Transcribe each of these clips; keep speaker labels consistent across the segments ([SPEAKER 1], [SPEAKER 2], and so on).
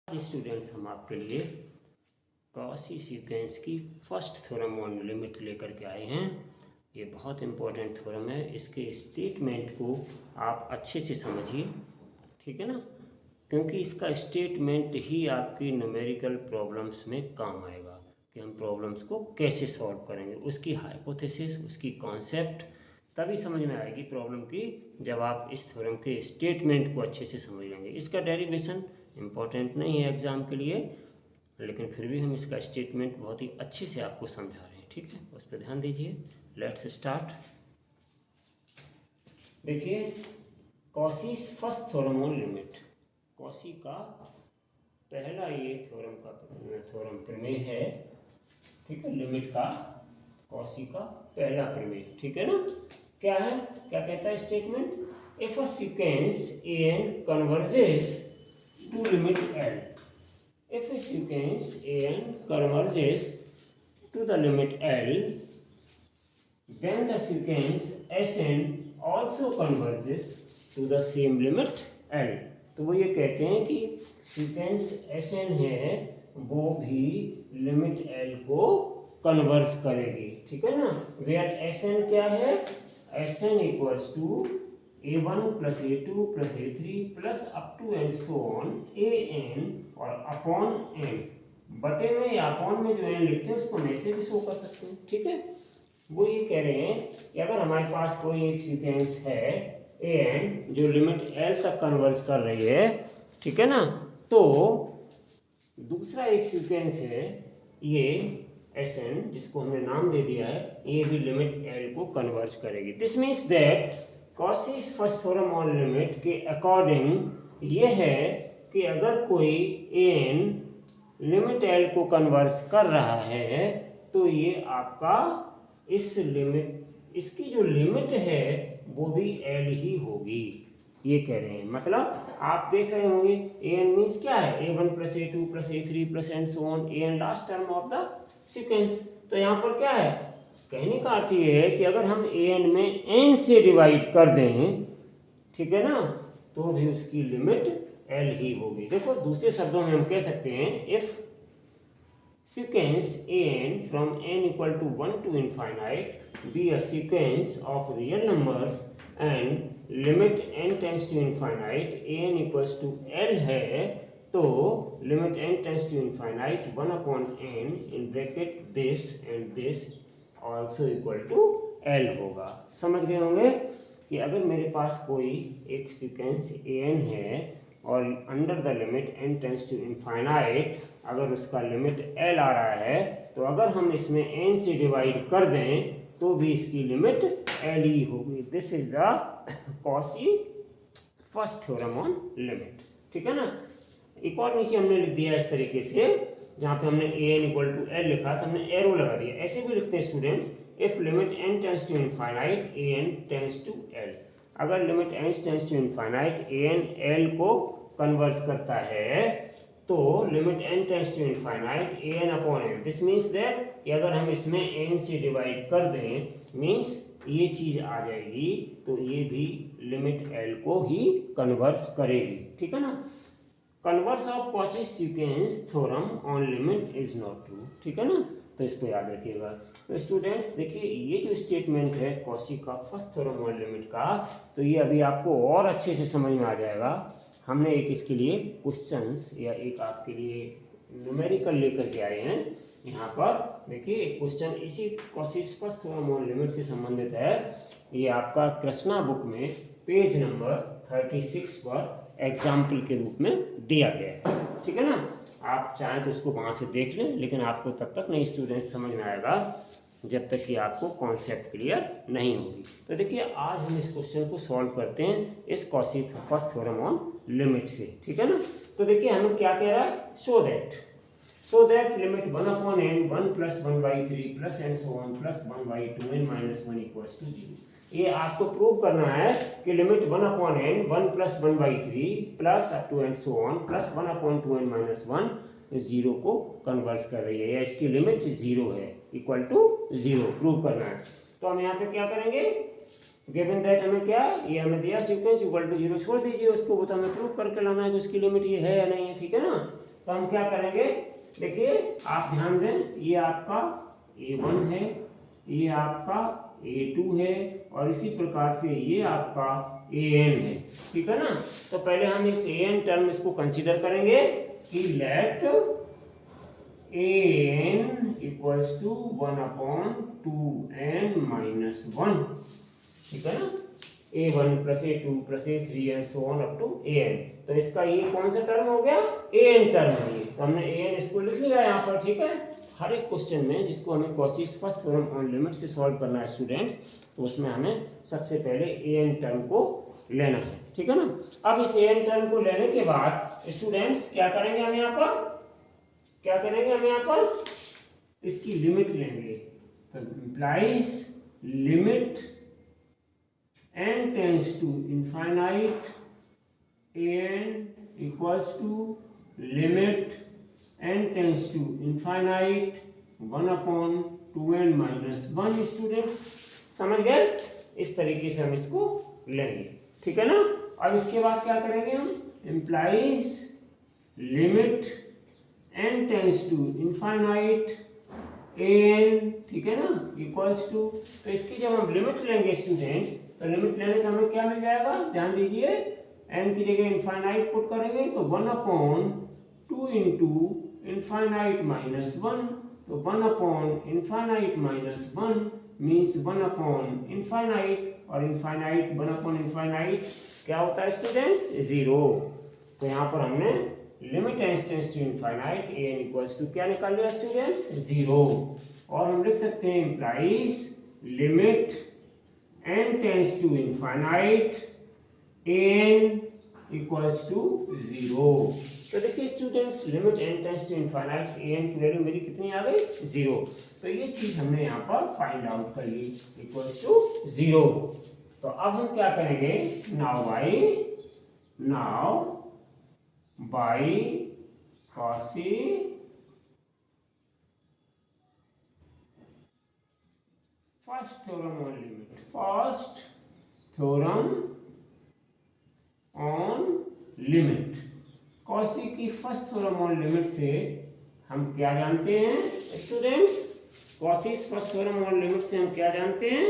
[SPEAKER 1] Students हम आपके लिए कॉची सीक्वेंस की फर्स्ट थ्योरम ऑन लिमिट लेकर के आए हैं। ये बहुत इंपॉर्टेंट थ्योरम है। इसके स्टेटमेंट को आप अच्छे से समझिए, ठीक है ना, क्योंकि इसका स्टेटमेंट ही आपकी न्यूमेरिकल प्रॉब्लम्स में काम आएगा कि हम प्रॉब्लम्स को कैसे सॉल्व करेंगे। उसकी हाइपोथेसिस, उसकी कॉन्सेप्ट तभी समझ में आएगी प्रॉब्लम की जब आप इस थ्योरम के स्टेटमेंट को अच्छे से समझ लेंगे। इसका डेरिवेशन इम्पॉर्टेंट नहीं है एग्ज़ाम के लिए, लेकिन फिर भी हम इसका स्टेटमेंट बहुत ही अच्छे से आपको समझा रहे हैं, ठीक है, उस पर ध्यान दीजिए। Let's start. देखिए, Cauchy's first theorem on limit, Cauchy का पहला ये थ्योरम प्रमेय है, ठीक है, लिमिट का कॉची का पहला प्रमेय, ठीक है ना। क्या है, क्या कहता है statement? If a sequence an converges to limit L, if a sequence an converges to the limit L, then the sequence Sn also converges to the same limit L। तो वो ये कहते हैं कि सीक्वेंस Sn है वो भी limit L को कन्वर्ज करेगी, ठीक है ना। वेयर Sn क्या है? Sn equals to a1 plus a2 plus a3 plus up to and so on an और अपॉन n। बटे में या अपॉन में जो n लिखते हैं उसको हम ऐसे भी शो कर सकते हैं, ठीक है। वो ये कह रहे हैं कि अगर हमारे पास कोई एक सीक्वेंस है an जो लिमिट l तक कन्वर्ज कर रही है, ठीक है ना, तो दूसरा एक सीक्वेंस है ये Sn जिसको हमने नाम दे दिया है, ये भी लिमिट l को कन्वर्ज करेगी। This means that Cauchy's first theorem on limit के अकॉर्डिंग ये है कि अगर कोई an लिमिट l को कन्वर्ज कर रहा है तो ये आपका इस लिमिट, इसकी जो लिमिट है वो भी l ही होगी, ये कह रहे हैं। मतलब आप देख रहे होंगे an मीन्स क्या है, a1 plus a2 plus a3 plus and so on, an last term of the sequence. तो यहाँ पर क्या है, कहने का अर्थ ये है कि अगर हम an में n से डिवाइड कर दें, ठीक है ना, तो भी उसकी लिमिट l ही होगी। देखो दूसरे शब्दों में हम कह सकते हैं if sequence an from n equal to 1 to infinite be a sequence of real numbers and limit n tends to infinite an equals to l है, तो limit n tends to infinite 1 upon n in bracket this and this also equal to l होगा। समझ गए होंगे कि अगर मेरे पास कोई एक सीक्वेंस an है और under the limit n tends to infinite अगर उसका लिमिट l आ रहा है, तो अगर हम इसमें n से डिवाइड कर दें तो भी इसकी लिमिट l ही होगी। This is the Cauchy first theorem on limit, ठीक है ना। एक और नीचे हमने लिख दिया इस तरीके से, जहाँ पे हमने an इक्वल टू l लिखा तो हमने एरो लगा दिया। ऐसे भी लिखते हैं students, if limit n tends to infinite an tends to l, अगर limit n tends to infinite an l को कन्वर्ज करता है तो limit n tends to infinite an upon n। This means that कि अगर हम इसमें n से डिवाइड कर दें मीन्स ये चीज आ जाएगी, तो ये भी लिमिट l को ही कन्वर्ज करेगी, ठीक है ना। Converse of Cauchy's sequence theorem on limit is not true, ठीक है ना, तो इसको याद रखिएगा। तो स्टूडेंट्स देखिए, ये जो स्टेटमेंट है कॉची का फर्स्ट थ्योरम ऑन लिमिट का, तो ये अभी आपको और अच्छे से समझ में आ जाएगा। हमने एक इसके लिए क्वेश्चंस या एक आपके लिए न्यूमेरिकल लेकर के आए हैं। यहाँ पर देखिए एक क्वेश्चन इसी कॉची's फर्स्ट थ्योरम ऑन लिमिट से संबंधित है। ये आपका कृष्णा बुक में पेज नंबर 36 पर एग्जाम्पल के रूप में दिया गया है, ठीक है ना। आप चाहें तो उसको वहाँ से देख लें, लेकिन आपको तब तक नहीं स्टूडेंट्स समझ में आएगा जब तक कि आपको कॉन्सेप्ट क्लियर नहीं होगी। तो देखिए आज हम इस क्वेश्चन को सॉल्व करते हैं इस Cauchy first theorem on limit से, ठीक है ना। तो देखिए हमें क्या कह रहा है, so that limit 1 upon n 1 plus 1/3 plus and so on plus 1/2n minus 1 equals to 0। ये आपको प्रूव करना है कि limit 1 upon n 1 plus 1/3 plus up to and so on plus 1 upon 2n minus 1 0 को कन्वर्ज कर रही है, या इसकी लिमिट 0 है, इक्वल टू 0 प्रूव करना है। तो हम यहाँ पे क्या करेंगे, गिवन दैट हमें क्या, ये हमें दिया सीक्वेंस इक्वल टू 0 छोड़ दीजिए उसको, वो तो हमें प्रूव करके लाना है कि उसकी लिमिट ये है या नहीं है, ठीक है ना। तो हम क्या करेंगे, देखिए आप ध्यान दें, ये आपका A1 है, ये आपका A2 है और इसी प्रकार से ये आपका AN है, ठीक है ना। तो पहले हम इस AN टर्म इसको कंसीडर करेंगे कि let AN equals to 1/2n minus 1, ठीक है ना। A1 plus A2 plus A3 and so on up to AN। तो इसका ये कौन सा टर्म हो गया, AN टर्म है ये। तो हमने AN इसको लिख लिया यहाँ पर, ठीक है। हर एक क्वेश्चन में जिसको हमें कॉसीस फर्स्ट थ्योरम ऑन लिमिट से सॉल्व करना है स्टूडेंट्स, तो उसमें हमें सबसे पहले AN टर्म को लेना है, ठीक है ना। अब इस AN टर्म को लेने के बाद स्टूडेंट्स क्या करेंगे, हम यहाँ पर क्या करेंगे, हम यहाँ पर इसकी लिमिट लेंगे। तो implies limit n tends to infinite an equals to limit n tends to infinite 1/2n minus 1। Students समझ गए, इस तरीके से हम इसको लेंगे, ठीक है ना। अब इसके बाद क्या करेंगे हम, implies limit n tends to infinite an, ठीक है ना, इक्वल्स टू। तो इसकी जब हम लिमिट लेंगे स्टूडेंट्स, तो लिमिट लेने से हमें क्या मिल जाएगा, ध्यान दीजिए, n की जगह इनफाइनाइट पुट करेंगे तो 1/2 इंटू इनफाइनाइट माइनस 1। तो 1/इनफाइनाइट माइनस 1 मीन्स 1/इनफाइनाइट, और इनफाइनाइट 1/इनफाइनाइट क्या होता है स्टूडेंट्स, 0। तो यहाँ पर हमने limit n tends to infinite an equals to क्या निकाल लिया स्टूडेंट्स, 0। और हम लिख सकते हैं implies limit n tends to infinite an equals to 0। तो देखिए students, limit n tends to infinite an की वैल्यू मेरी कितनी आ गई, 0। तो ये चीज हमने यहाँ पर फाइंड आउट कर ली, इक्वल्स टू 0। तो अब हम क्या करेंगे, now by Cauchy first theorem on limit, first theorem on limit, Cauchy की फर्स्ट थ्योरम ऑन लिमिट से हम क्या जानते हैं students, Cauchy's first theorem on limit से हम क्या जानते हैं,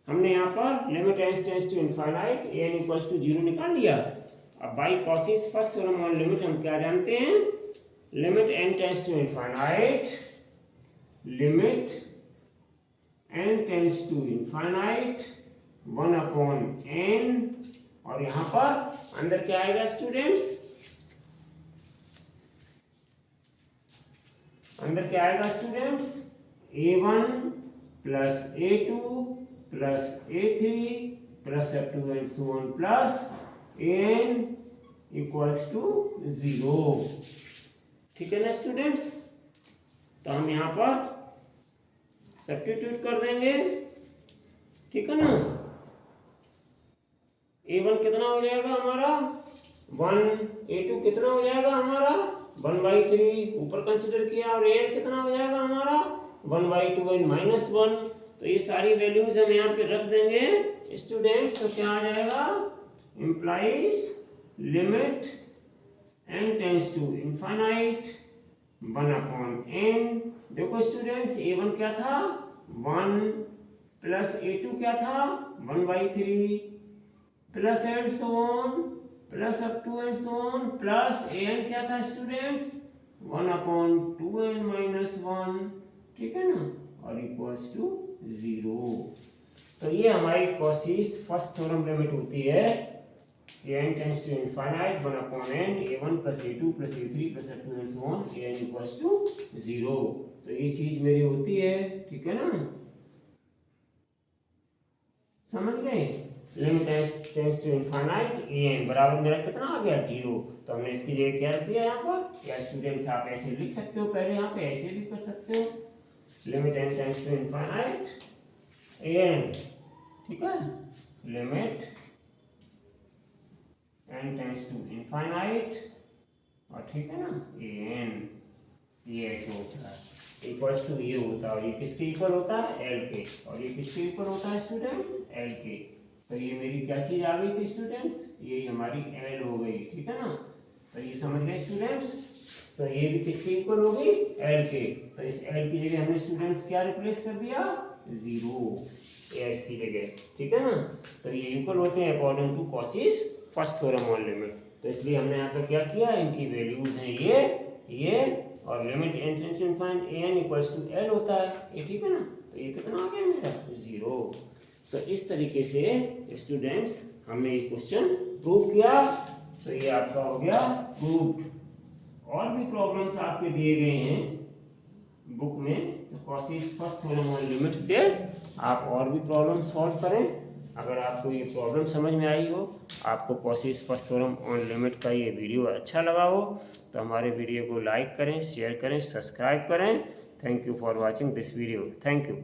[SPEAKER 1] हमने यहाँ पर limit n tends to infinite an equals to 0 निकाल लिया। अब by Cauchy's first theorem on limit हम क्या जानते हैं, limit n tends to infinite, limit n tends to infinite 1/n, और यहाँ पर अंदर क्या आएगा स्टूडेंट्स, अंदर क्या आएगा students, A1 plus A2 plus A3 plus up to and so on plus an equals to 0, ठीक है ना स्टूडेंट्स। तो हम यहाँ पर सब्स्टिट्यूट कर देंगे, ठीक है ना। A1 कितना हो जाएगा हमारा 1, A2 कितना हो जाएगा हमारा 1/3 ऊपर कंसिडर किया, और an कितना हो जाएगा हमारा 1/2n माइनस 1। तो ये सारी वैल्यूज हम यहाँ पे रख देंगे स्टूडेंट्स। तो क्या आ जाएगा, implies limit n tends to infinite 1/n। देखो स्टूडेंट्स, A1 क्या था 1 प्लस A2 क्या था 1/3 plus and so on plus up to and so on plus an क्या था स्टूडेंट्स 1/2n माइनस 1, ठीक है ना, और इक्वल्स टू 0। तो ये हमारी कॉसीस फर्स्ट थ्योरम लिमिट होती है, n tends to infinite 1/n A1 plus A2 plus A3 plus up to and so on an equals to 0। तो ये चीज मेरी होती है, ठीक है ना, समझ गए। Limit n tends to infinite an बराबर मेरा कितना आ गया 0। तो हमने इसकी जगह क्या रख दिया यहाँ पर, या स्टूडेंट्स आप ऐसे लिख सकते हो, पहले यहाँ पे ऐसे भी कर सकते हो, limit n tends to infinite an, ठीक है, limit n tends to infinite, और ठीक है ना an, ये ऐसे होता है इक्वल्स टू ये होता है, और ये किसके इक्वल होता है l के, और ये किसके इक्वल होता है स्टूडेंट्स l के। तो ये मेरी क्या चीज आ गई थी स्टूडेंट्स, ये हमारी l हो गई, ठीक है ना। तो ये समझ गए स्टूडेंट्स। तो ये भी किसके इक्वल होगी, एल के। तो इस एल की जगह हमने स्टूडेंट्स क्या रिप्लेस कर दिया, 0 एस की जगह, ठीक है ना। तो ये इक्वल होते हैं according to Cauchy's first theorem on limit. तो इसलिए हमने यहाँ पे क्या किया, इनकी वैल्यूज हैं ये और limit n tends to infinite n equals to l होता है ये, ठीक है ना। तो ये कितना आ गया मेरा, 0। तो इस तरीके से स्टूडेंट्स हमने ये क्वेश्चन प्रूव किया। तो ये आपका हो गया प्रूव्ड। और भी प्रॉब्लम्स आपके दिए गए हैं बुक में, तो कॉसिस फर्स्ट थ्योरम ऑन लिमिट से आप और भी प्रॉब्लम सॉल्व करें। अगर आपको ये प्रॉब्लम समझ में आई हो, आपको कॉसिस फर्स्ट थ्योरम ऑन लिमिट का ये वीडियो अच्छा लगा हो, तो हमारे वीडियो को लाइक करें, शेयर करें, सब्सक्राइब करें। Thank you for watching this video. Thank you.